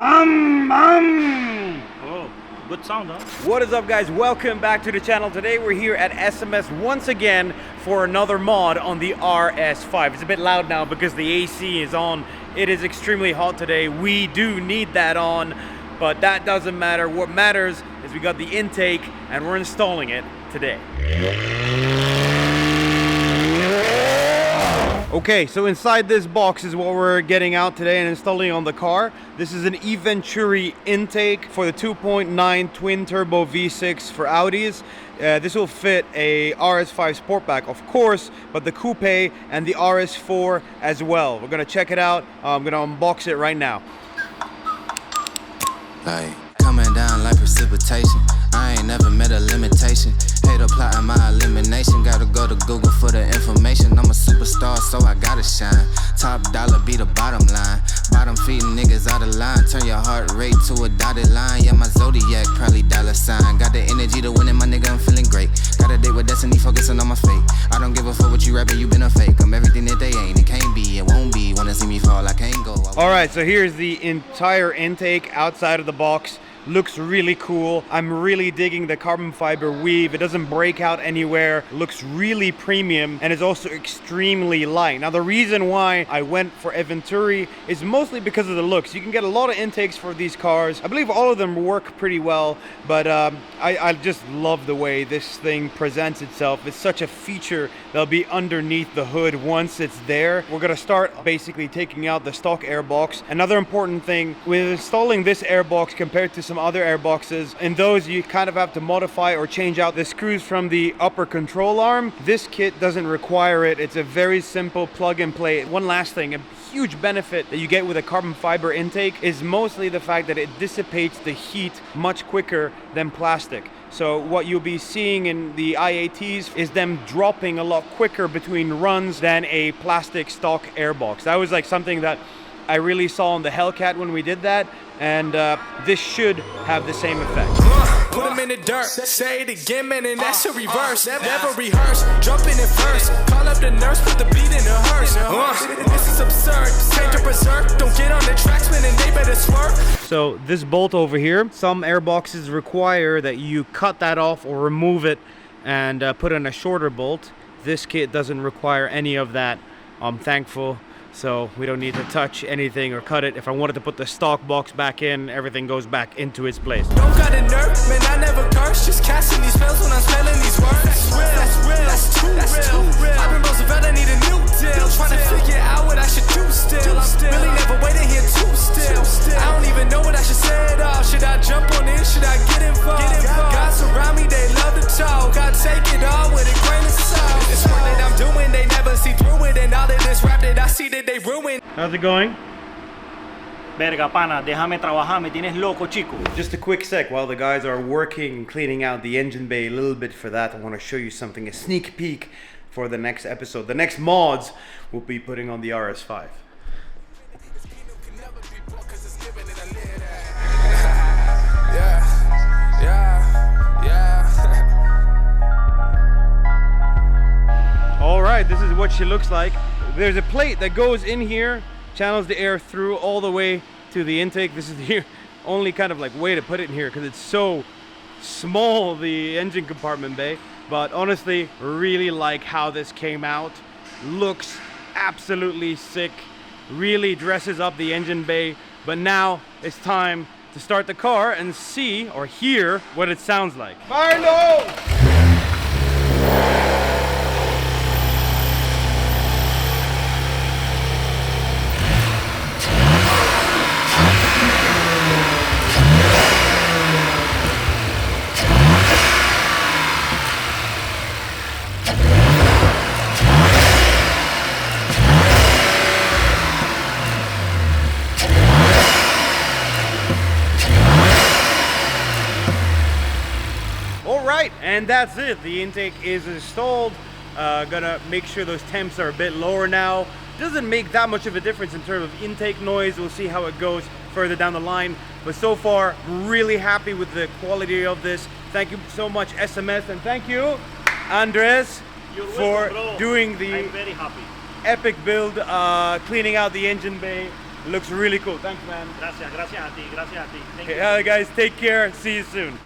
Oh, good sound, huh? What is up, guys? Welcome back to the channel. Today we're here at SMS once again for another mod on the Rs5. It's a bit loud now because the AC is on. It is extremely hot today. We do need that on, but that doesn't matter. What matters is we got the intake and we're installing it today. Okay, so inside this box is what we're getting out today and installing on the car. This is an Eventuri intake for the 2.9 twin turbo V6 for Audis. This will fit a Rs5 Sportback, of course, but the coupe and the Rs4 as well. We're gonna check it out. I'm gonna unbox it right now. Like coming down like precipitation. I ain't never met a limitation. Hate plotting my elimination. Gotta go to Google for the information. I'm a superstar, so I gotta shine. Top dollar be the bottom line. Bottom feeding niggas out of line. Turn your heart rate to a dotted line. Yeah, my zodiac probably $sign. Got the energy to win it, my nigga, I'm feeling great. Got a date with destiny, focusing on my fate. I don't give a fuck what you rapping, you been a fake. I'm everything that they ain't, it can't be, it won't be. Wanna see me fall, I can't go. Alright, so here's the entire intake outside of the box. Looks really cool. I'm really digging the carbon fiber weave. It doesn't break out anywhere. Looks really premium and is also extremely light. Now the reason why I went for Eventuri is mostly because of the looks. You can get a lot of intakes for these cars. I believe all of them work pretty well, but I just love the way this thing presents itself. It's such a feature that'll be underneath the hood once it's there. We're gonna start basically taking out the stock airbox. Another important thing with installing this airbox compared to some other airboxes, in those you kind of have to modify or change out the screws from the upper control arm. This kit doesn't require it. It's a very simple plug and play. One last thing, a huge benefit that you get with a carbon fiber intake is mostly the fact that it dissipates the heat much quicker than plastic. So what you'll be seeing in the IATs is them dropping a lot quicker between runs than a plastic stock airbox. That was like something that I really saw on the Hellcat when we did that, and this should have the same effect. Put them in the dirt, say it again, man, and that's a reverse. Never rehearse, jumping in first. Call up the nurse, put the beat in the hearse. This is absurd, take the berserk. Don't get on the tracks, man, and they better swerve. So this bolt over here, some airboxes require that you cut that off or remove it and put in a shorter bolt. This kit doesn't require any of that. I'm thankful. So we don't need to touch anything or cut it. If I wanted to put the stock box back in, everything goes back into its place. Don't got a nerve, man, I never curse. Just casting these spells when I'm spelling these words. That's real, that's too real. I've been Roosevelt, I need a new deal. Trying to figure out what I should do still. Really never waiting here too still. I don't even know what I should say at all. Should I jump on in? Should I get involved? God surround me, they love to talk. I take it all with a grain of salt. It's work that I'm doing, they never see through it. And all of this rap that I see that they ruin. How's it going? Verga, pana, déjame trabajar, me tienes loco, chico. Just a quick sec while the guys are working, cleaning out the engine bay a little bit. For that, I want to show you something, a sneak peek for the next episode. The next mods we'll be putting on the Rs5. All right, this is what she looks like. There's a plate that goes in here, channels the air through all the way to the intake. This is the only kind of like way to put it in here because it's so small, the engine compartment bay. But honestly, really like how this came out. Looks absolutely sick. Really dresses up the engine bay. But now it's time to start the car and see or hear what it sounds like. Milo! And that's it. The intake is installed. Gonna make sure those temps are a bit lower now. Doesn't make that much of a difference in terms of intake noise. We'll see how it goes further down the line. But so far, really happy with the quality of this. Thank you so much, SMS, and thank you, Andres, for doing the I'm very happy. epic build, cleaning out the engine bay. It looks really cool. Thanks, man. Gracias a ti, gracias a ti. Thank you. Okay, guys, take care. See you soon.